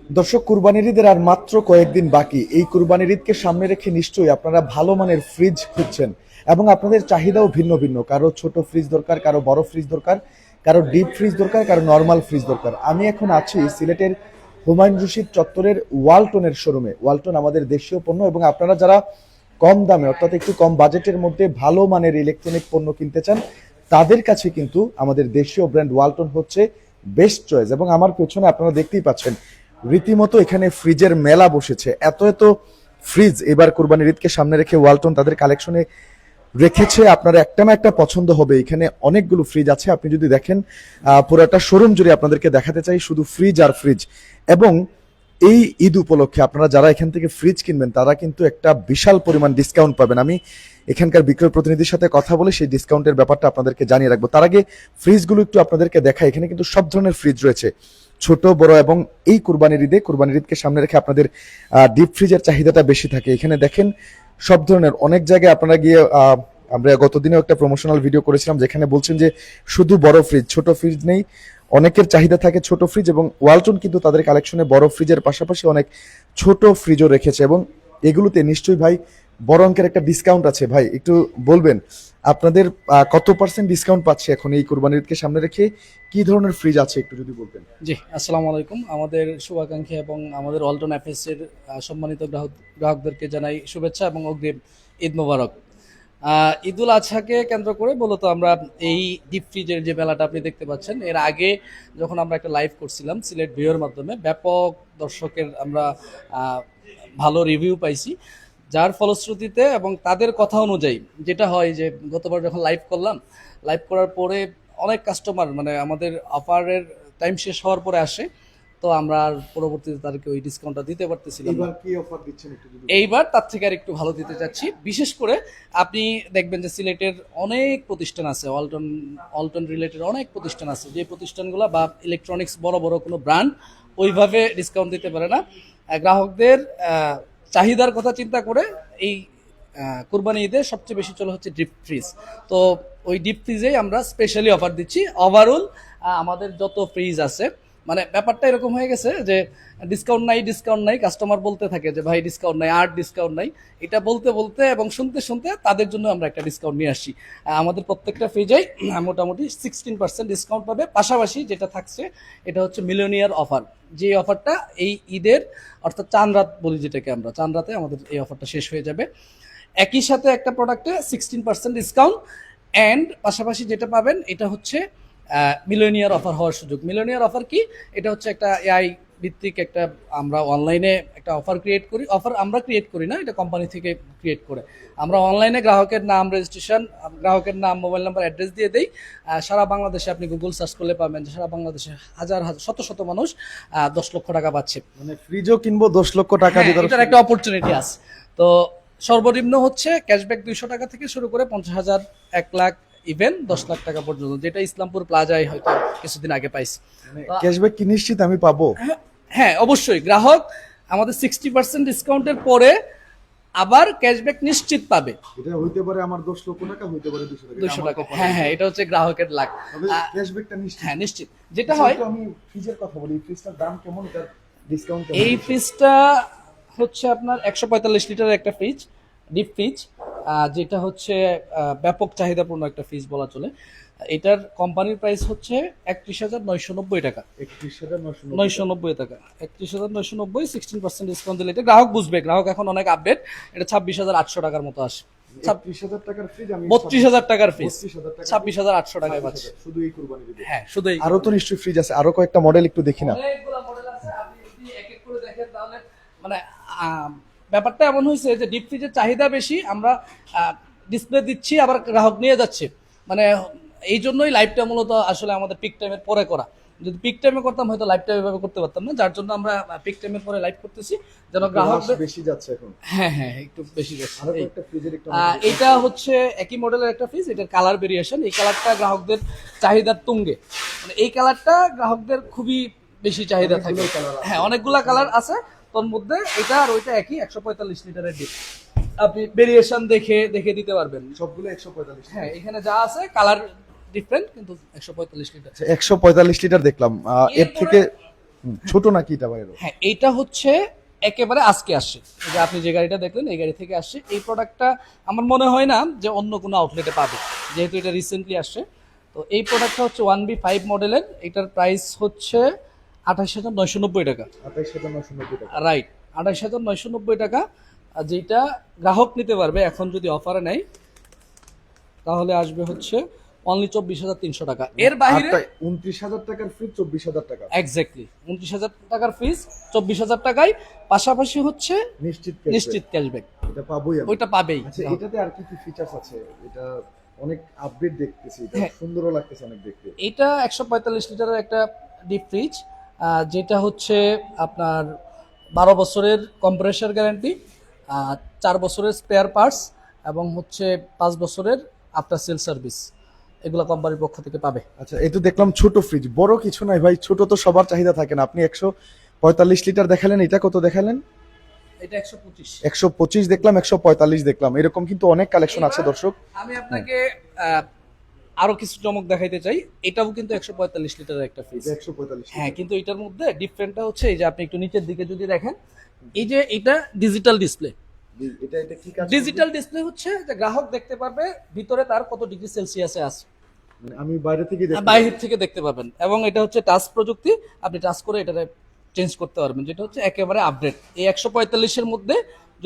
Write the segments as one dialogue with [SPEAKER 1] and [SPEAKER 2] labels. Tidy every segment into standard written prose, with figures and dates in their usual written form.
[SPEAKER 1] দর্শক, কুরবানির ঈদের আর মাত্র কয়েকদিন বাকি। এই কুরবানির ঈদকে সামনে রেখে নিশ্চয়ই আপনারা ভালো মানের ফ্রিজ খুঁজছেন এবং আপনাদের চাহিদাও ভিন্ন ভিন্ন। কারো ছোট ফ্রিজ দরকার, কারো বড় ফ্রিজ দরকার, কারো ডিপ ফ্রিজ দরকার, কারো নর্মাল ফ্রিজ দরকার। আমি এখন আছি সিলেটের হুমায়ুন রশিদ চত্বরের ওয়ালটনের শোরুমে। ওয়ালটন আমাদের দেশীয় পণ্য এবং আপনারা যারা কম দামে অর্থাৎ একটু কম বাজেটের মধ্যে ভালো মানের ইলেকট্রনিক পণ্য কিনতে চান, তাদের কাছে কিন্তু আমাদের দেশীয় ব্র্যান্ড ওয়ালটন হচ্ছে বেস্ট চয়েস। এবং আমার পেছনে আপনারা দেখতেই পাচ্ছেন রীতিমতো এখানে ফ্রিজের মেলা বসেছে। এত এত ফ্রিজ এবার কুরবানির ঈদকে সামনে রেখে ওয়ালটন তাদের কালেকশনে রেখেছে। আপনারা একটা না একটা পছন্দ হবে। এখানে অনেকগুলো ফ্রিজ আছে, আপনি যদি দেখেন পুরোটা শোরুম জুড়ে আপনাদেরকে দেখাতে চাই শুধু ফ্রিজ আর ফ্রিজ। এবং এই ঈদ উপলক্ষে আপনারা যারা এখান থেকে ফ্রিজ কিনবেন তারা কিন্তু একটা বিশাল পরিমাণ ডিসকাউন্ট পাবেন। আমি এখানকার বিক্রয় প্রতিনিধির সাথে কথা বলে সেই ডিসকাউন্টের ব্যাপারটা আপনাদেরকে জানিয়ে রাখবো। তার আগে ফ্রিজগুলো একটু আপনাদেরকে দেখাই। এখানে কিন্তু সব ধরনের ফ্রিজ রয়েছে, ছোট বড়। এবং এই কুরবানির ঈদকে সামনে রেখে আপনাদের ডিপ ফ্রিজের চাহিদাটা বেশি থাকে। এখানে দেখেন সব ধরনের, অনেক জায়গায় আপনারা গিয়ে আমরা গতদিনেও একটা প্রমোশনাল ভিডিও করেছিলাম যেখানে বলছেন যে শুধু বড় ফ্রিজ, ছোট ফ্রিজ নেই। অনেকের চাহিদা থাকে ছোট ফ্রিজ, এবং ওয়ালটন কিন্তু তাদের কালেকশনে বড় ফ্রিজের পাশাপাশি অনেক ছোট ফ্রিজও রেখেছে। এবং এগুলোতে নিশ্চয়ই ভাই বড় অঙ্কের একটা ডিসকাউন্ট আছে। ভাই একটু বলবেন আপনাদের কত পার্সেন্ট ডিসকাউন্ট পাচ্ছে এখন এই কুরবানির ঈদকে সামনে রেখে? কি ধরনের ফ্রিজ আছে একটু যদি বলতেন।
[SPEAKER 2] জি, আসসালামু আলাইকুম। আমাদের শুভাকাঙ্ক্ষী এবং আমাদের ওয়ালটন অ্যাপেস এর সম্মানিত গ্রাহকদেরকে জানাই শুভেচ্ছা এবং অগ্রিম ঈদ মোবারক। ঈদুল আজহাকে কেন্দ্র করে মূলত আমরা এই ডিপ ফ্রিজের যে মেলাটা আপনি দেখতে পাচ্ছেন, এর আগে যখন আমরা একটা লাইভ করছিলাম সিলেট ভিউয়ের মাধ্যমে, ব্যাপক দর্শকের আমরা ভালো রিভিউ পাইছি, যার ফলশ্রুতিতে এবং তাদের কথা অনুযায়ী যেটা হয় যে গতবার যখন লাইভ করলাম, লাইভ করার পরে অনেক কাস্টমার মানে আমাদের অফারের টাইম শেষ হওয়ার পরে আসে, তো আমরা আর পরবর্তীতে তাদেরকে ওই ডিসকাউন্টটা দিতে পারতেছিলাম না।
[SPEAKER 1] এবার কি অফার দিচ্ছেন একটু যদি
[SPEAKER 2] এইবার তার থেকে আর একটু ভালো দিতে চাচ্ছি। বিশেষ করে আপনি দেখবেন যে সিলেটের অনেক প্রতিষ্ঠান আছে, ওয়ালটন ওয়ালটন রিলেটেড অনেক প্রতিষ্ঠান আছে, যে প্রতিষ্ঠানগুলো বা ইলেকট্রনিক্স বড় বড় কোনো ব্র্যান্ড ওইভাবে ডিসকাউন্ট দিতে পারে না। গ্রাহকদের চাহিদার কথা চিন্তা করে এই কুরবানি ঈদে সবচেয়ে বেশি চলে হচ্ছে ডিপ ফ্রিজ। তো ওই ডিপ ফ্রিজেই আমরা স্পেশালি অফার দিচ্ছি। ওভারঅল আমাদের যত ফ্রিজ আছে, মানে ব্যাপারটা এরকম হয়ে গেছে যে ডিসকাউন্ট নাই ডিসকাউন্ট নাই, কাস্টমার বলতে থাকে যে ভাই ডিসকাউন্ট নাই, আর ডিসকাউন্ট নাই। এটা বলতে বলতে এবং শুনতে শুনতে তাদের জন্য আমরা একটা ডিসকাউন্ট নিয়ে আসছি। আমাদের প্রত্যেকটা ফ্রিজেই মোটামুটি 16% ডিসকাউন্ট পাবে। পাশাপাশি যেটা থাকছে এটা হচ্ছে মিলিয়নিয়ার অফার, যে অফারটা এই ঈদের অর্থাৎ চাঁদ রাত বলি যেটাকে আমরা, চাঁদ রাতে আমাদের এই অফারটা শেষ হয়ে যাবে। একই সাথে একটা প্রোডাক্টে 16% ডিসকাউন্ট, অ্যান্ড পাশাপাশি যেটা পাবেন এটা হচ্ছে মিলিয়নিয়ার অফার হওয়ার সুযোগ। মিলিয়নিয়ার অফার কি? এটা হচ্ছে একটা এআই ভিত্তিক একটা, আমরা অনলাইনে একটা অফার ক্রিয়েট করি। অফার আমরা ক্রিয়েট করি না, এটা কোম্পানি থেকে ক্রিয়েট করে। আমরা অনলাইনে গ্রাহকের নাম রেজিস্ট্রেশন, গ্রাহকের নাম, মোবাইল নাম্বার, অ্যাড্রেস দিয়ে দেই। সারা বাংলাদেশে আপনি গুগল সার্চ করলে পাবেন যে সারা বাংলাদেশে হাজার হাজার শত শত মানুষ 10 লক্ষ টাকা পাচ্ছে।
[SPEAKER 1] মানে ফ্রিজও কিনবো 10 লক্ষ টাকা দিয়ে?
[SPEAKER 2] এটার একটা অপরচুনিটি আছে। তো সর্বনিম্ন হচ্ছে ক্যাশব্যাক 200 টাকা থেকে শুরু করে 50,000, 1 লাখ, ইভেন 10 লাখ টাকা পর্যন্ত, যেটা ইসলামপুর প্লাজায় হয়তো কিছুদিন আগে পাইছি।
[SPEAKER 1] ক্যাশব্যাক কি নিশ্চিত আমি পাবো?
[SPEAKER 2] হ্যাঁ, অবশ্যই গ্রাহক আমাদের 60% ডিসকাউন্টের পরে আবার ক্যাশব্যাক নিশ্চিত পাবে।
[SPEAKER 1] এটা হইতে পারে আমার 10 লক্ষ টাকা, হইতে পারে 200 টাকা।
[SPEAKER 2] 200 টাকা, হ্যাঁ হ্যাঁ, এটা হচ্ছে গ্রাহকের লাখ।
[SPEAKER 1] তবে ক্যাশব্যাকটা নিশ্চিত।
[SPEAKER 2] হ্যাঁ নিশ্চিত। যেটা হয়,
[SPEAKER 1] আমি ফ্রিজের কথা বলি, ফ্রিজটার দাম কেমন, এটার ডিসকাউন্ট
[SPEAKER 2] এই ফ্রিজটা হচ্ছে আপনার 145 লিটারের একটা ফ্রিজ, ডিপ ফ্রিজ, যেটা হচ্ছে ব্যাপক চাহিদাপূর্ণ একটা ফ্রিজ বলা চলে। এটার কোম্পানির প্রাইস হচ্ছে 31,990 টাকা। 990 টাকা, 31,990। 16% ডিসকাউন্ট দিলে এটা গ্রাহক বুঝবে, গ্রাহক এখন অনেক আপডেট। এটা 26,800 টাকার মতো আসে।
[SPEAKER 1] 30,000 টাকার ফ্রিজ আমি
[SPEAKER 2] 32,000 টাকার ফ্রিজ
[SPEAKER 1] 32,000 টাকা
[SPEAKER 2] 26,800 টাকায় পাচ্ছে
[SPEAKER 1] শুধু এই কুরবানির ঈদে।
[SPEAKER 2] হ্যাঁ, শুধু এই।
[SPEAKER 1] আরো তো নিশ্চয়ই ফ্রিজ আছে, আরো কয়েকটা মডেল একটু দেখি না।
[SPEAKER 2] অনেকগুলো মডেল আছে, আপনি যদি এক এক করে দেখেন তাহলে মানে ব্যাপারটা এমন হয়েছে যে ডিপ ফ্রিজের চাহিদা বেশি, আমরা ডিসপ্লে দিচ্ছি আবার গ্রাহক নিয়ে যাচ্ছে। মানে এই জন্যই লাইভটা মূলত আসলে আমাদের পিক টাইমের পরে করা। যদি পিক টাইমে করতাম হয়তো লাইভটা এভাবে করতে পারতাম না, যার জন্য আমরা পিক টাইমের পরে লাইভ করতেছি যেন গ্রাহক
[SPEAKER 1] বেশি যাচ্ছে এখন।
[SPEAKER 2] হ্যাঁ হ্যাঁ, একটু বেশি যাচ্ছে।
[SPEAKER 1] আরো একটা ফ্রিজের একটা
[SPEAKER 2] এটা হচ্ছে একই মডেলের একটা ফ্রিজ, এটার কালার ভেরিয়েশন। এই কালারটা গ্রাহকদের চাহিদার তুঙ্গে, মানে এই কালারটা গ্রাহকদের খুবই বেশি চাহিদা থাকে। হ্যাঁ, অনেকগুলা কালার আছে, তোর মধ্যে এটা আর ওইটা একই 145 লিটারের ডিপ। আপনি ভেরিয়েশন দেখে দেখে দিতে পারবেন।
[SPEAKER 1] সবগুলো 145।
[SPEAKER 2] হ্যাঁ, এখানে যা আছে কালার ডিফারেন্ট, কিন্তু 145 লিটার।
[SPEAKER 1] 145 লিটার দেখলাম। এর থেকে ছোট নাকি এটা বাইরে?
[SPEAKER 2] হ্যাঁ, এইটা হচ্ছে একেবারে আজকে আসছে, এই যে আপনি যে গাড়িটা দেখলেন এই গাড়ি থেকে আসছে। এই প্রোডাক্টটা আমার মনে হয় না যে অন্য কোনো আউটলেটে পাবে, যেহেতু এটা রিসেন্টলি আসছে। তো এই প্রোডাক্টটা হচ্ছে 1B5 মডেলের, এটার প্রাইস হচ্ছে 28,990 টাকা।
[SPEAKER 1] 28,990 টাকা।
[SPEAKER 2] রাইট, 28,990 টাকা। আর যেটা গ্রাহক নিতে পারবে এখন যদি অফারে নেয় তাহলে আসবে হচ্ছে অনলি 24,300 টাকা। এর বাইরে
[SPEAKER 1] 29,000 টাকার ফ্রিজ 24,000 টাকা।
[SPEAKER 2] এক্স্যাক্টলি 29,000 টাকার ফিস 24,000 টাকায়, পাশাপাশি হচ্ছে নিশ্চিত ক্যাশব্যাক।
[SPEAKER 1] এটা পাবোই আমি।
[SPEAKER 2] ওইটা পাবেই।
[SPEAKER 1] আচ্ছা, এটাতে আর কি কি ফিচারস আছে? এটা অনেক আপডেট দেখতেছি, এটা
[SPEAKER 2] হ্যাঁ।
[SPEAKER 1] সুন্দরও লাগতেছে অনেক দেখতে।
[SPEAKER 2] এটা 145 লিটারের একটা ডিপ ফ্রিজ, যেটা হচ্ছে আপনার 12 বছরের কম্প্রেসার গ্যারান্টি, 4 বছরের স্পেয়ার পার্টস এবং হচ্ছে 5 বছরের আফটার সেল সার্ভিস, এগুলো কোম্পানির পক্ষ থেকে পাবে।
[SPEAKER 1] আচ্ছা, এই তো দেখলাম ছোট ফ্রিজ, বড় কিছু নাই ভাই, ছোট তো সবার চাহিদা থাকে না। আপনি 145 লিটার দেখালেন, এটা কত দেখালেন?
[SPEAKER 2] এটা 125।
[SPEAKER 1] 125 দেখলাম, 145 দেখলাম, এরকম কিন্তু অনেক কালেকশন আছে দর্শক।
[SPEAKER 2] আমি আপনাকে আরো কিছু চমক দেখাইতে চাই। এটাও কিন্তু 145 লিটারের একটা ফ্রিজ।
[SPEAKER 1] 145।
[SPEAKER 2] হ্যাঁ, কিন্তু এটার মধ্যে ডিফারেন্টটা হচ্ছে এই যে আপনি একটু নিচের দিকে যদি দেখেন, এই যে এটা ডিজিটাল ডিসপ্লে।
[SPEAKER 1] এটা কি কাজ?
[SPEAKER 2] ডিজিটাল ডিসপ্লে হচ্ছে যে গ্রাহক দেখতে পারবে ভিতরে তার কত ডিগ্রি সেলসিয়াসে আছে,
[SPEAKER 1] মানে আমি বাইরে থেকে দেখতে
[SPEAKER 2] বাইরে থেকে দেখতে পাবেন। এবং এটা হচ্ছে টাচ প্রযুক্তি, আপনি টাচ করে এটা চেঞ্জ করতে পারবেন, যেটা হচ্ছে একেবারে আপডেট। এই 145-এর মধ্যে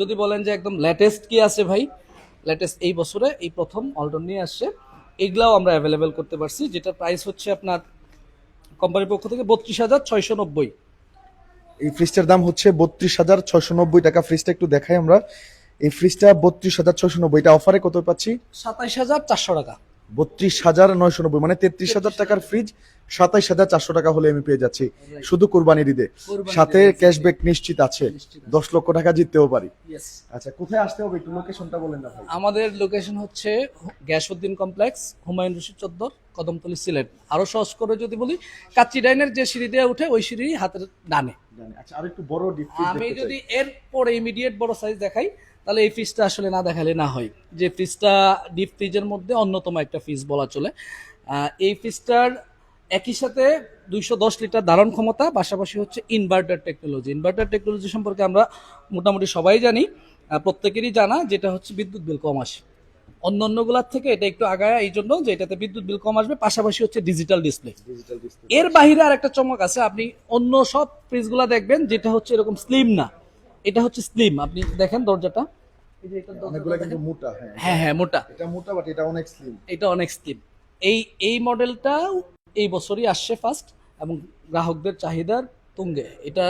[SPEAKER 2] যদি বলেন যে একদম লেটেস্ট কি আছে ভাই, লেটেস্ট এই বছরে এই প্রথম অল্টন নিয়ে আসছে, এগুলাও আমরা অ্যাভেলেবেল করতে পারছি, যেটা প্রাইস হচ্ছে আপনার কোম্পানির পক্ষ থেকে 32,690।
[SPEAKER 1] এই ফ্রিজটার দাম হচ্ছে 32,690 টাকা। ফ্রিজটা একটু দেখাই আমরা। এই ফ্রিজটা 32,690, এটা অফারে কত পাচ্ছি?
[SPEAKER 2] 27,400 টাকা।
[SPEAKER 1] 32,990, মানে 33,000 টাকার ফ্রিজ 27,400 টাকা হলে আমি পেয়ে যাচ্ছি শুধু কোরবানির ঈদে। সাথে ক্যাশব্যাক নিশ্চিত আছে, 10 লক্ষ টাকা জিততেও পারি।
[SPEAKER 2] Yes.
[SPEAKER 1] আচ্ছা, কোথায় আসতে হবে একটু লোকেশনটা বলেন না ভাই।
[SPEAKER 2] আমাদের লোকেশন হচ্ছে গ্যাসউদ্দিন কমপ্লেক্স, হুমায়ুন রশিদ চত্বর, কদমতলী, সিলেট। আরো সহজ করে যদি বলি, কাচ্চি ডাইনের যে সিঁড়ি দিয়ে উঠে ওই সিঁড়ি হাতের ডানে।
[SPEAKER 1] আচ্ছা, আর একটু বড় ডিপ ফ্রিজ
[SPEAKER 2] আমি
[SPEAKER 1] দেখতে
[SPEAKER 2] যদি
[SPEAKER 1] চাই।
[SPEAKER 2] এরপরে ইমিডিয়েট বড় সাইজ দেখাই, তাহলে এই ফ্রিজটা আসলে না দেখালে না হয়। যে ফ্রিজটা ডিপ ফ্রিজের মধ্যে অন্যতম একটা ফ্রিজ বলা চলে। এই ফ্রিজটার একই সাথে 210 লিটার ধারণ ক্ষমতা, পাশাপাশি হচ্ছে ইনভার্টার টেকনোলজি। ইনভার্টার টেকনোলজি সম্পর্কে আমরা মোটামুটি সবাই জানি, প্রত্যেকেরই জানা, যেটা হচ্ছে বিদ্যুৎ বিল কম আসে। অন্যান্যগুলোর থেকে এটা একটু আগায় এই জন্য যে এটাতে বিদ্যুৎ বিল কম আসবে, পাশাপাশি হচ্ছে ডিজিটাল ডিসপ্লে।
[SPEAKER 1] Digital display.
[SPEAKER 2] এর বাইরে আর একটা চমক আছে, আপনি অন্য সব ফ্রিজগুলো দেখবেন যেটা হচ্ছে এরকম স্লিম না, এটা হচ্ছে স্লিম। আপনি দেখেন দরজাটা, এই যে এটার
[SPEAKER 1] অনেকগুলো
[SPEAKER 2] দরজাটা
[SPEAKER 1] কিন্তু
[SPEAKER 2] দেখেন।
[SPEAKER 1] মোটা। হ্যাঁ
[SPEAKER 2] হ্যাঁ হ্যাঁ, মোটা।
[SPEAKER 1] এটা মোটা, বাট এটা অনেক স্লিম।
[SPEAKER 2] এটা অনেক স্লিম। এই মডেলটা এই বছরই আসছে ফার্স্ট, এবং গ্রাহকদের চাহিদার তুঙ্গে। এটা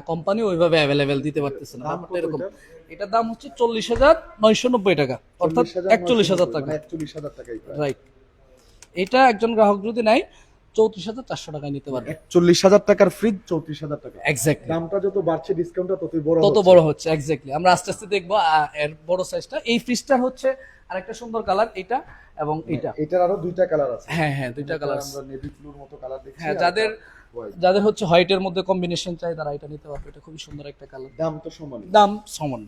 [SPEAKER 2] কোম্পানি ওইভাবে অ্যাভেলেবেল দিতে পারতেছে না,
[SPEAKER 1] দাম
[SPEAKER 2] ব্যাপারটা
[SPEAKER 1] কত
[SPEAKER 2] এরকম।
[SPEAKER 1] এটার?
[SPEAKER 2] এটার দাম হচ্ছে 40,990 টাকা, অর্থাৎ 41,000 টাকা।
[SPEAKER 1] 41,000 টাকাই।
[SPEAKER 2] রাইট। এটা একজন গ্রাহক যদি নেয় 34,400 টাকায় নিতে পারবে।
[SPEAKER 1] 41,000 টাকার ফ্রিজ 34,000 টাকা।
[SPEAKER 2] এক্স্যাক্টলি,
[SPEAKER 1] দামটা যত বাড়ছে ডিসকাউন্টটা ততই বড়
[SPEAKER 2] তত
[SPEAKER 1] হচ্ছে।
[SPEAKER 2] বড় হচ্ছে। এক্স্যাক্টলি, আমরা আস্তে আস্তে দেখবো এর বড় সাইজটা। এই ফ্রিজটার হচ্ছে আরেকটা সুন্দর কালার, এটা এবং এটা।
[SPEAKER 1] এটার আরো দুইটা কালার আছে।
[SPEAKER 2] হ্যাঁ হ্যাঁ, দুইটা কালার।
[SPEAKER 1] আমরা নেভি ব্লুর মতো কালার দেখছি।
[SPEAKER 2] হ্যাঁ,
[SPEAKER 1] আর
[SPEAKER 2] যাদের
[SPEAKER 1] white।
[SPEAKER 2] যাদের হচ্ছে হোয়াইটের মধ্যে কম্বিনেশন চাই তারা এটা নিতে পারবে, এটা খুবই সুন্দর একটা কালার।
[SPEAKER 1] দাম তো সমান।
[SPEAKER 2] দাম সমান।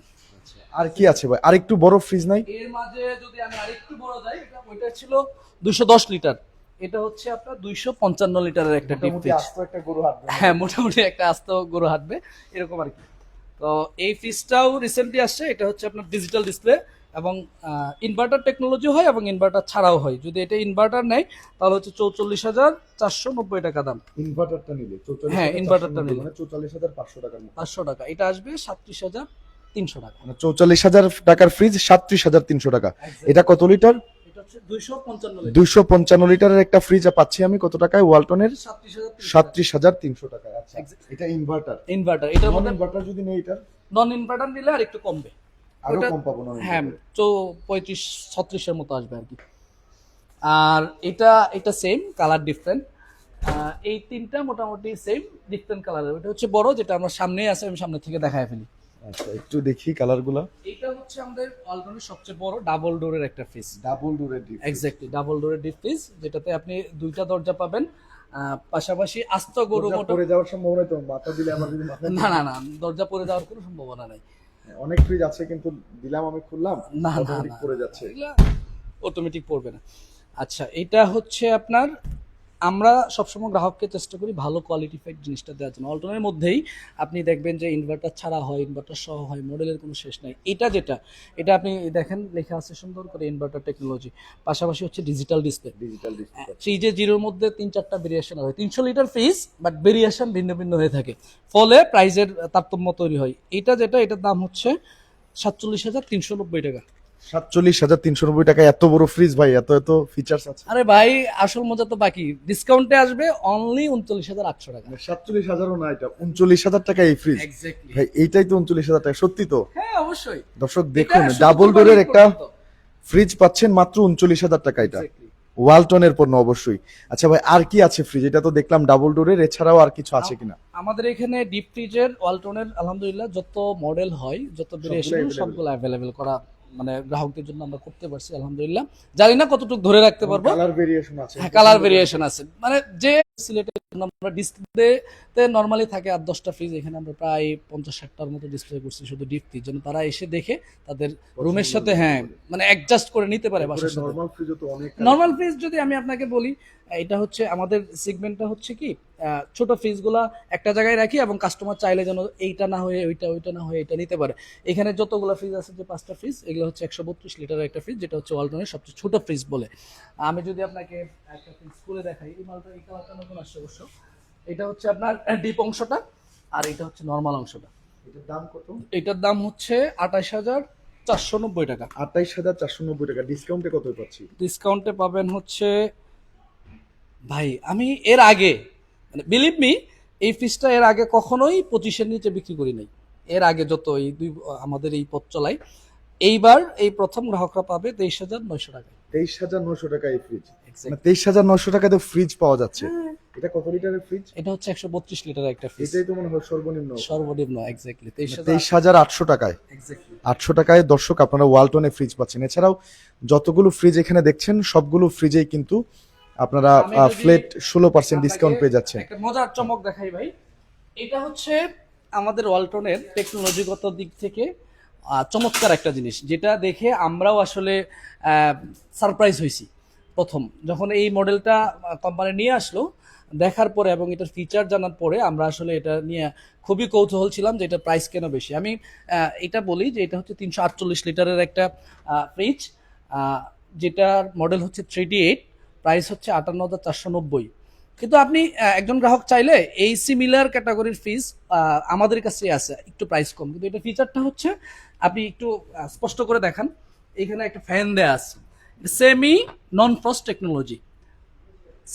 [SPEAKER 1] আর কি আছে ভাই? আর একটু বড় ফ্রিজ নাই?
[SPEAKER 2] এর মাঝে যদি আমি আরেকটু বড় যাই, এটা ওইটা ছিল 210 লিটার, এটা হচ্ছে আপনার 255 লিটারের একটা ডিপ
[SPEAKER 1] মোটামুটি
[SPEAKER 2] ফ্রিজ।
[SPEAKER 1] আস্ত একটা গরু হাঁটবে।
[SPEAKER 2] হ্যাঁ, মোটামুটি একটা আস্ত গরু হাঁটবে এরকম আর কি। তো এই ফ্রিজটাও রিসেন্টলি আসছে, এটা হচ্ছে আপনার ডিজিটাল ডিসপ্লে এবং ইনভার্টার টেকনোলজি হয় এবং ইনভার্টার ছাড়াও হয়। যদি এটা ইনভার্টার নেয় তাহলে হচ্ছে 44,490 টাকা দাম।
[SPEAKER 1] ইনভার্টারটা নিলে 44,000
[SPEAKER 2] হ্যাঁ, ইনভার্টারটা নিলে।
[SPEAKER 1] মানে 44,500 টাকার মতো।
[SPEAKER 2] 500 টাকা। এটা আসবে 37,300 টাকা।
[SPEAKER 1] মানে 44,000 টাকার ফ্রিজ 37,300 টাকা। এটা কত লিটার?
[SPEAKER 2] এটা হচ্ছে 255 লিটার।
[SPEAKER 1] 255 লিটারের একটা ফ্রিজ পাচ্ছি আমি কত টাকায়? ওয়ালটনের 37,300 টাকায়। আচ্ছা, এটা ইনভার্টার।
[SPEAKER 2] ইনভার্টার। এটার
[SPEAKER 1] নন
[SPEAKER 2] মধ্যে
[SPEAKER 1] ইনভার্টার যদি নেই এটা
[SPEAKER 2] নন ইনভার্টার নিলে আর একটু কমবে,
[SPEAKER 1] আরো
[SPEAKER 2] ওটা-
[SPEAKER 1] কম পাবো না?
[SPEAKER 2] হ্যাঁ, 35-36 এর মতো আসবে আর কি। আর এটা সেম কালার, ডিফারেন্ট। এই তিনটা মোটামুটি সেম, ডিফারেন্ট কালারের। ওটা হচ্ছে বড়, যেটা আমার সামনেই আছে, আমি সামনে থেকে দেখায় ফেলি।
[SPEAKER 1] আচ্ছা, একটু দেখি কালারগুলো।
[SPEAKER 2] এটা হচ্ছে আমাদের অলরেডি সবচেয়ে বড় ডাবল ডোরের একটা ফ্রিজ।
[SPEAKER 1] ডাবল ডোরের ডিপ।
[SPEAKER 2] এক্স্যাক্টলি, ডাবল ডোরের ডিপ ফ্রিজ, যেটাতে আপনি দুইটা দরজা পাবেন, পাশাপাশি আস্ত গরু মোটা।
[SPEAKER 1] পড়ে যাওয়ার সম্ভাবনা তো মাথা দিলে আমার যদি মাথা
[SPEAKER 2] না না না, দরজা পড়ে যাওয়ার কোনো সম্ভাবনা নাই।
[SPEAKER 1] অনেক ফ্রিজ আছে কিন্তু দিলাম আমি খুললাম
[SPEAKER 2] না না
[SPEAKER 1] automatic
[SPEAKER 2] না,
[SPEAKER 1] পড়ে যাচ্ছে।
[SPEAKER 2] অটোমেটিক পড়বে না। আচ্ছা, এটা হচ্ছে আপনার আমরা সবসময় গ্রাহককে চেষ্টা করি ভালো কোয়ালিটিফাইড জিনিসটা দেওয়ার জন্য। অল্টনের মধ্যেই আপনি দেখবেন যে ইনভার্টার ছাড়া হয়, ইনভার্টার সহ হয়, মডেলের কোনো শেষ নাই। এটা আপনি দেখেন লেখা আছে সুন্দর করে ইনভার্টার টেকনোলজি, পাশাপাশি হচ্ছে digital display.
[SPEAKER 1] Digital display.
[SPEAKER 2] 3J0 মধ্যে 3-4টা ভেরিয়েশন হয়, 300 লিটার ফ্রিজ, বাট ভেরিয়েশন ভিন্ন ভিন্ন হয়ে থাকে, ফলে প্রাইজের তারতম্য তৈরি হয়। এটার দাম হচ্ছে 47,390 টাকা।
[SPEAKER 1] 47,390 টাকা এত বড় ফ্রিজ ভাই, এত এত ফিচার্স আছে।
[SPEAKER 2] আরে ভাই, আসল মজা তো বাকি, ডিসকাউন্টে আসবে অনলি 39,800 টাকা।
[SPEAKER 1] 47,000ও না, এটা 39,000 টাকা এই ফ্রিজ।
[SPEAKER 2] এক্স্যাক্টলি
[SPEAKER 1] ভাই এইটাই তো 39,000 টাকা, সত্যি তো?
[SPEAKER 2] হ্যাঁ অবশ্যই।
[SPEAKER 1] দর্শক দেখুন,
[SPEAKER 2] এটা
[SPEAKER 1] ডাবল
[SPEAKER 2] 70
[SPEAKER 1] ডোরের একটা
[SPEAKER 2] পর্যন্ত।
[SPEAKER 1] ফ্রিজ পাচ্ছেন মাত্র 39,000 টাকা। এটা
[SPEAKER 2] Exactly.
[SPEAKER 1] ওয়ালটনের পণ্য অবশ্যই। আচ্ছা ভাই, আর কি আছে ফ্রিজ? এটা তো দেখলাম ডাবল ডোরের, এছাড়াও আর কিছু আছে কিনা?
[SPEAKER 2] আমাদের এখানে ডিপ ফ্রিজের ওয়ালটনের আলহামদুলিল্লাহ যত মডেল হয়, যত ভেরিয়েশন
[SPEAKER 1] available।
[SPEAKER 2] সবগুলো অ্যাভেলেবেল করা, মানে গ্রাহকদের জন্য আমরা করতে পারছি আলহামদুলিল্লাহ। জানি না কতটুকু ধরে রাখতে পারবো।
[SPEAKER 1] কালার ভেরিয়েশন আছে।
[SPEAKER 2] হ্যাঁ, কালার ভেরিয়েশন আছে, মানে যে সিলেটের জন্য আমরা ডিসপ্লেতে নরমালি থাকে 8-10টা ফ্রিজ, এখানে আমরা প্রায় 50-60টার মতো ডিসপ্লে করছি শুধু ডিপ ফ্রিজ, যেন তারা এসে দেখে তাদের রুমের সাথে হ্যাঁ মানে অ্যাডজাস্ট করে নিতে পারে বাসার সাথে।
[SPEAKER 1] নরমাল ফ্রিজও তো অনেক।
[SPEAKER 2] নর্মাল ফ্রিজ যদি আমি আপনাকে বলি, এটা হচ্ছে আমাদের সেগমেন্টটা হচ্ছে কি, ছোট ফ্রিজগুলা একটা জায়গায় রাখি এবং কাস্টমার চাইলে যেন এইটা না হয়ে ওইটা না হয়ে এটা নিতে পারে। এখানে যতগুলো ফ্রিজ আছে, যে 5টা ফ্রিজ, এগুলো হচ্ছে 132 লিটারের একটা ফ্রিজ, যেটা হচ্ছে ওয়ালটনের সবচেয়ে ছোট ফ্রিজ বলে। আমি যদি আপনাকে একটা ফ্রিজ খুলে দেখাই, এই মালটা, এই কালারটা নতুন আসছে অবশ্য। এটা হচ্ছে আপনার ডিপ অংশটা, আর এটা হচ্ছে নর্মাল অংশটা।
[SPEAKER 1] এটার দাম কত?
[SPEAKER 2] এটার দাম হচ্ছে 28,490 টাকা।
[SPEAKER 1] 28,490 টাকা। ডিসকাউন্টে কত পাচ্ছি?
[SPEAKER 2] ডিসকাউন্টে পাবেন হচ্ছে, ভাই আমি এর আগে, মানে বিলিভ মি, এই ফ্রিজটা এর আগে কখনোই 25-এর নিচে বিক্রি করি নাই। এর আগে যত এই আমাদের এই পথ চলাই, এইবার এই প্রথম গ্রাহকরা পাবে 23,900 টাকায়।
[SPEAKER 1] 23,900 টাকা এই ফ্রিজ। মানে 23,900 টাকাতে ফ্রিজ পাওয়া যাচ্ছে। এটা কত লিটারের ফ্রিজ?
[SPEAKER 2] এটা হচ্ছে 132 লিটারের একটা ফ্রিজ,
[SPEAKER 1] এটাই তো মনে হয় সর্বনিম্ন।
[SPEAKER 2] সর্বনিম্ন। এক্স্যাক্টলি
[SPEAKER 1] 23,800 টাকায়।
[SPEAKER 2] এক্স্যাক্টলি
[SPEAKER 1] 800 টাকায় দর্শক আপনারা ওয়ালটনে ফ্রিজ পাচ্ছেন। এছাড়াও যতগুলো ফ্রিজ এখানে দেখছেন, সবগুলো ফ্রিজেই কিন্তু আপনারা
[SPEAKER 2] আমি যদি
[SPEAKER 1] ফ্ল্যাট 16% ডিসকাউন্ট পেয়ে যাচ্ছেন।
[SPEAKER 2] একটা মজার চমক দেখাই ভাই, এটা হচ্ছে আমাদের ওয়ালটনের টেকনোলজিগত দিক থেকে চমৎকার একটা জিনিস, যেটা দেখে আমরাও আসলে সারপ্রাইজ হয়েছি। প্রথম যখন এই মডেলটা কোম্পানি নিয়ে আসলো, দেখার পরে এবং এটার ফিচার জানার পরে আমরা আসলে এটা নিয়ে খুবই কৌতূহল ছিলাম যে এটা প্রাইস কেন বেশি। আমি এটা বলি যে এটা হচ্ছে 348 লিটারের একটা ফ্রিজ, যেটার মডেল হচ্ছে 3D8, প্রাইস হচ্ছে 58,490। কিন্তু আপনি একজন গ্রাহক চাইলে এই সিমিলার ক্যাটাগরির ফ্রিজ আমাদের কাছে আছে একটু প্রাইস কম, কিন্তু এটা ফিচারটা হচ্ছে, আপনি একটু স্পষ্ট করে দেখান, এখানে একটা ফ্যান দেয়া আছে, semi non frost technology.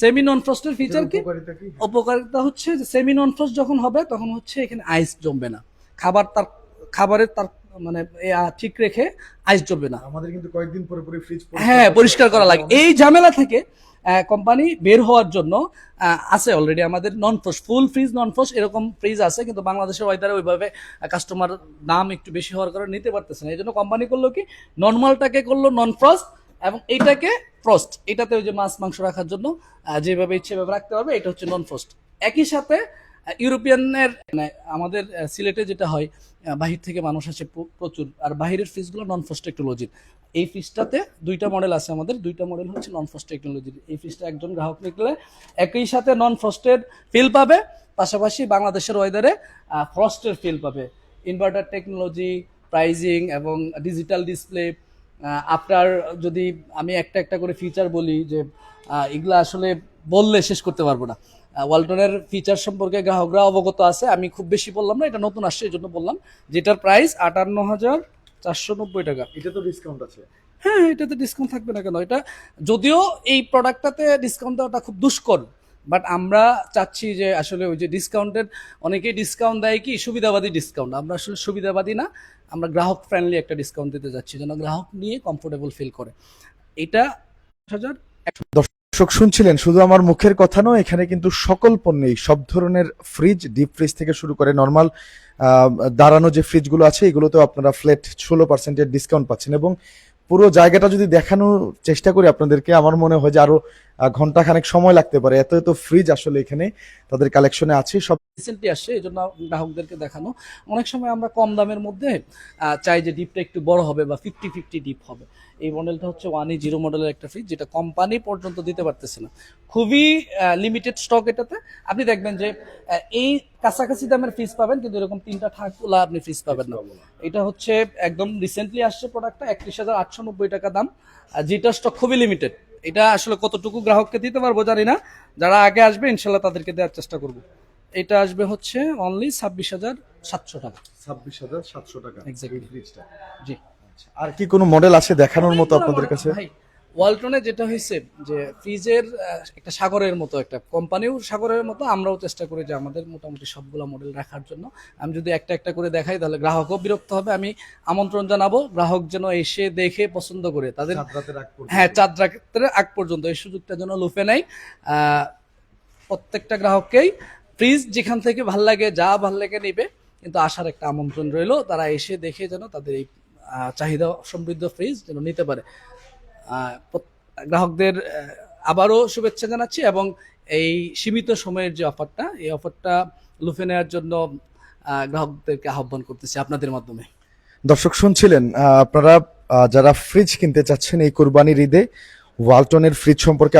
[SPEAKER 2] Semi non ফ্রস্টের ফিচার কি?
[SPEAKER 1] উপকারিতা কি?
[SPEAKER 2] উপকারিতা হচ্ছে যে সেমি নন ফ্রস্ট যখন হবে তখন হচ্ছে এখানে আইস জমবে না, খাবারের তার মানে ঠিক রেখে আইস জমবে না।
[SPEAKER 1] আমাদের কিন্তু কয়েকদিন পরে পরে ফ্রিজ
[SPEAKER 2] হ্যাঁ, পরিষ্কার করা লাগে। এই ঝামেলা থেকে কোম্পানি বের হওয়ার জন্য আছে অলরেডি আমাদের নন ফ্রস্ট, ফুল ফ্রিজ নন ফ্রস্ট এরকম ফ্রিজ আছে, কিন্তু বাংলাদেশের ওয়েদারে ওইভাবে কাস্টমার দাম একটু বেশি হওয়ার কারণে নিতে পারতেছে না। এই জন্য কোম্পানি করলো কি, নর্মালটাকে করলো নন ফ্রস্ট এবং এইটাকে ফ্রস্ট। এটাতে ওই যে মাছ মাংস রাখার জন্য যেভাবে ইচ্ছে ভাবে রাখতে পারবে, এটা হচ্ছে নন ফ্রস্ট। একই সাথে ইউরোপিয়ানের, মানে আমাদের সিলেটে যেটা হয়, বাহির থেকে মানুষ আসে প্রচুর, আর বাহিরের ফ্রিজগুলো নন ফ্রস্ট টেকনোলজির। এই ফ্রিজটাতে 2টা মডেল আছে আমাদের, 2টা মডেল হচ্ছে নন ফ্রস্ট টেকনোলজির। এই ফ্রিজটা একজন গ্রাহক নিলে একই সাথে নন ফ্রস্টের ফিল পাবে, পাশাপাশি বাংলাদেশের ওয়েদারে ফ্রস্টের ফিল পাবে। ইনভার্টার টেকনোলজি, প্রাইজিং এবং ডিজিটাল ডিসপ্লে। আপনার যদি আমি একটা একটা করে ফিচার বলি, যে এগুলা আসলে বললে শেষ করতে পারবো না। ওয়ালটনের ফিচার সম্পর্কে গ্রাহকরা অবগত আছে, আমি খুব বেশি বললাম না, এটা নতুন আসছে এই জন্য বললাম। যেটার প্রাইস 58,490 টাকা।
[SPEAKER 1] এটা তো ডিসকাউন্ট আছে।
[SPEAKER 2] হ্যাঁ, এটাতে ডিসকাউন্ট থাকবে না কেন? এটা যদিও এই প্রোডাক্টটাতে ডিসকাউন্ট দেওয়াটা খুব দুষ্কর, বাট আমরা চাচ্ছি যে আসলে ওই যে ডিসকাউন্টের, অনেকেই ডিসকাউন্ট দেয় কি সুবিধাবাদী ডিসকাউন্ট, আমরা আসলে সুবিধাবাদী না, আমরা গ্রাহক ফ্রেন্ডলি একটা ডিসকাউন্ট দিতে যাচ্ছি, যেন গ্রাহক নিয়ে কমফোর্টেবল ফিল করে। এটা 5,100।
[SPEAKER 1] দর্শক শুনছিলেন, শুধু আমার মুখের কথা নয়, এখানে কিন্তু সকল পণ্যেই, সব ধরনের ফ্রিজ, ডিপ ফ্রিজ থেকে শুরু করে নর্মাল দাঁড়ানো যে ফ্রিজগুলো আছে, এগুলোতেও আপনারা ফ্ল্যাট 16% ডিসকাউন্ট পাচ্ছেন। এবং পুরো জায়গাটা যদি দেখানোর চেষ্টা করি আপনাদেরকে, আমার মনে হয় যে আরো ঘন্টা খানেক সময় লাগতে পারে। এত এত ফ্রিজ আসলে এখানে তাদের কালেকশনে আছে সব।
[SPEAKER 2] রিসেন্টলি আসছে, এই জন্য গ্রাহকদেরকে দেখানো। অনেক সময় আমরা কম দামের মধ্যে চাই যে ডিপটা একটু বড় হবে বা 50-50 ডিপ হবে। এই মডেলটা হচ্ছে 1E0 মডেলের একটা ফ্রিজ, যেটা কোম্পানি পর্যন্ত দিতে পারতেছে না। খুবই লিমিটেড স্টক এটাতে। আপনি দেখবেন যে এই কাছাকাছি দামের ফ্রিজ পাবেন, কিন্তু এরকম 3টা ঠাকুলা আপনি ফ্রিজ পাবেন না। এটা হচ্ছে একদম রিসেন্টলি আসছে প্রোডাক্টটা, 31,890 টাকা দাম। যেটা স্টক খুবই লিমিটেড। এটা আসলে কতটুকু গ্রাহককে দিতে পারবো জানি না, যারা আগে আসবে ইনশাল্লাহ তাদেরকে দেওয়ার চেষ্টা করবো। এটা আসবে হচ্ছে অনলি 26,700 টাকা।
[SPEAKER 1] 26,700 টাকা
[SPEAKER 2] Exactly.
[SPEAKER 1] এই ফ্রিজটা।
[SPEAKER 2] জি।
[SPEAKER 1] আর কি কোনো মডেল আছে দেখানোর মতো আপনাদের কাছে?
[SPEAKER 2] ভাই, ওয়ালটনে যেটা হয়েছে যে ফ্রিজের একটা সাগরের মতো, একটা কোম্পানিও সাগরের মতো, আমরাও চেষ্টা করি যে আমাদের মোটামুটি সবগুলো মডেল রাখার জন্য। আমি যদি একটা একটা করে দেখাই তাহলে গ্রাহকও বিরক্ত হবে। আমি আমন্ত্রণ জানাবো গ্রাহক যেন এসে দেখে পছন্দ করে তাদের, হ্যাঁ, চাঁদ রাতের আগ পর্যন্ত এই সুযোগটা যেন লুফে নেয়। প্রত্যেকটা গ্রাহককেই ফ্রিজ যেখান থেকে ভাল লাগে, যা ভাল লাগে নিবে, কিন্তু আসার একটা আমন্ত্রণ রইলো, তারা এসে দেখে যেন তাদের এই চাহিদা সমৃদ্ধ ফ্রিজ যেন নিতে পারে। গ্রাহকদের আবারও শুভেচ্ছা জানাচ্ছি, এবং এই সীমিত সময়ের যে অফারটা, এই অফারটা লুফে নেওয়ার জন্য গ্রাহকদেরকে আহ্বান করতেছি আপনাদের মাধ্যমে।
[SPEAKER 1] দর্শক শুনছিলেন, আপনারা যারা ফ্রিজ কিনতে চাচ্ছেন এই কুরবানির ঈদে, ওয়ালটনের ফ্রিজ সম্পর্কে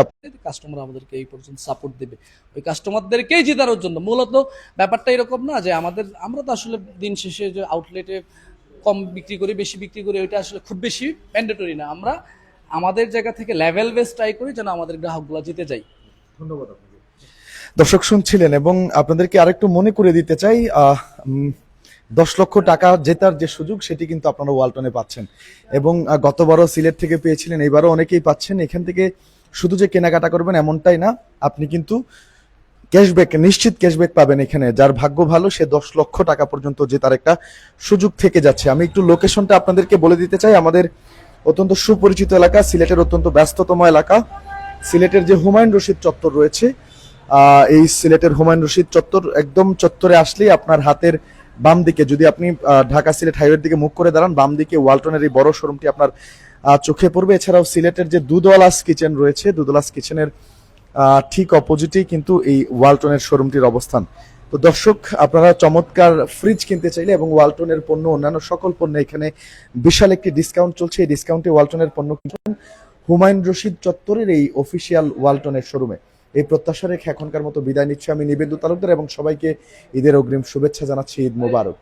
[SPEAKER 2] কাস্টমার আমাদেরকে এই পর্যন্ত সাপোর্ট দেবে, ওই কাস্টমারদেরকেই জেতানোর জন্য। মূলত ব্যাপারটা এরকম না যে আমরা তো আসলে দিন শেষে যে আউটলেটে কম বিক্রি করি, বেশি বিক্রি করি, ওইটা আসলে খুব বেশি ম্যান্ডেটরি না। আমরা আমাদের জায়গা থেকে লেভেল বেস ট্রাই করি যেন আমাদের গ্রাহকগুলো জিতে যায়।
[SPEAKER 1] ধন্যবাদ আপনাকে। দর্শক শুনছিলেন, এবং আপনাদেরকে আরেকটু মনে করে দিতে চাই, 10 লক্ষ টাকা জেতার যে সুযোগ সেটি কিন্তু আপনারা ওয়ালটনে পাচ্ছেন, এবং গতবারও সিলেট থেকে পেয়েছিলেন, এইবারও অনেকেই পাচ্ছেন। এখান থেকে শুধু যে কেনাকাটা করবেন এমনটাই না, আপনি কিন্তু ক্যাশব্যাক, নিশ্চিত ক্যাশব্যাক পাবেন এখানে। যার ভাগ্য ভালো সে 10 লক্ষ টাকা পর্যন্ত জেতার একটা সুযোগ থেকে যাচ্ছে। আমি একটু লোকেশনটা আপনাদেরকে বলে দিতে চাই। আমাদের অত্যন্ত সুপরিচিত এলাকা, সিলেটের অত্যন্ত ব্যস্ততম এলাকা, সিলেটের যে হুমায়ুন রশিদ চত্বর রয়েছে, এই সিলেটের হুমায়ুন রশিদ চত্বর, একদম চত্বরে আসলেই আপনার হাতের বাম দিকে, যদি আপনি ঢাকা সিলেট হাইওয়ের দিকে মুখ করে দাঁড়ান, বাম দিকে ওয়ালটনের এই বড় শোরুমটি আপনার চোখে পড়বে। এছাড়াও সিলেটের যে দুধওয়ালাস কিচেন রয়েছে, দুধওয়ালাস কিচেনের ঠিক অপোজিটেই কিন্তু এই ওয়ালটনের শোরুমটির অবস্থান। তো দর্শক, আপনারা চমৎকার ফ্রিজ কিনতে চাইলে এবং ওয়ালটনের পণ্য, অন্যান্য সকল পণ্য, এখানে বিশাল একটি ডিসকাউন্ট চলছে। এই ডিসকাউন্টে ওয়ালটনের পণ্য কিনুন হুমায়ুন রশিদ চত্বরের এই অফিসিয়াল ওয়ালটনের শোরুমে। এই প্রত্যাশা রেখে এখনকার মতো বিদায় নিচ্ছি আমি নিবেন্দু তালুকদার, এবং সবাইকে ঈদের অগ্রিম শুভেচ্ছা জানাচ্ছি। ঈদ মোবারক।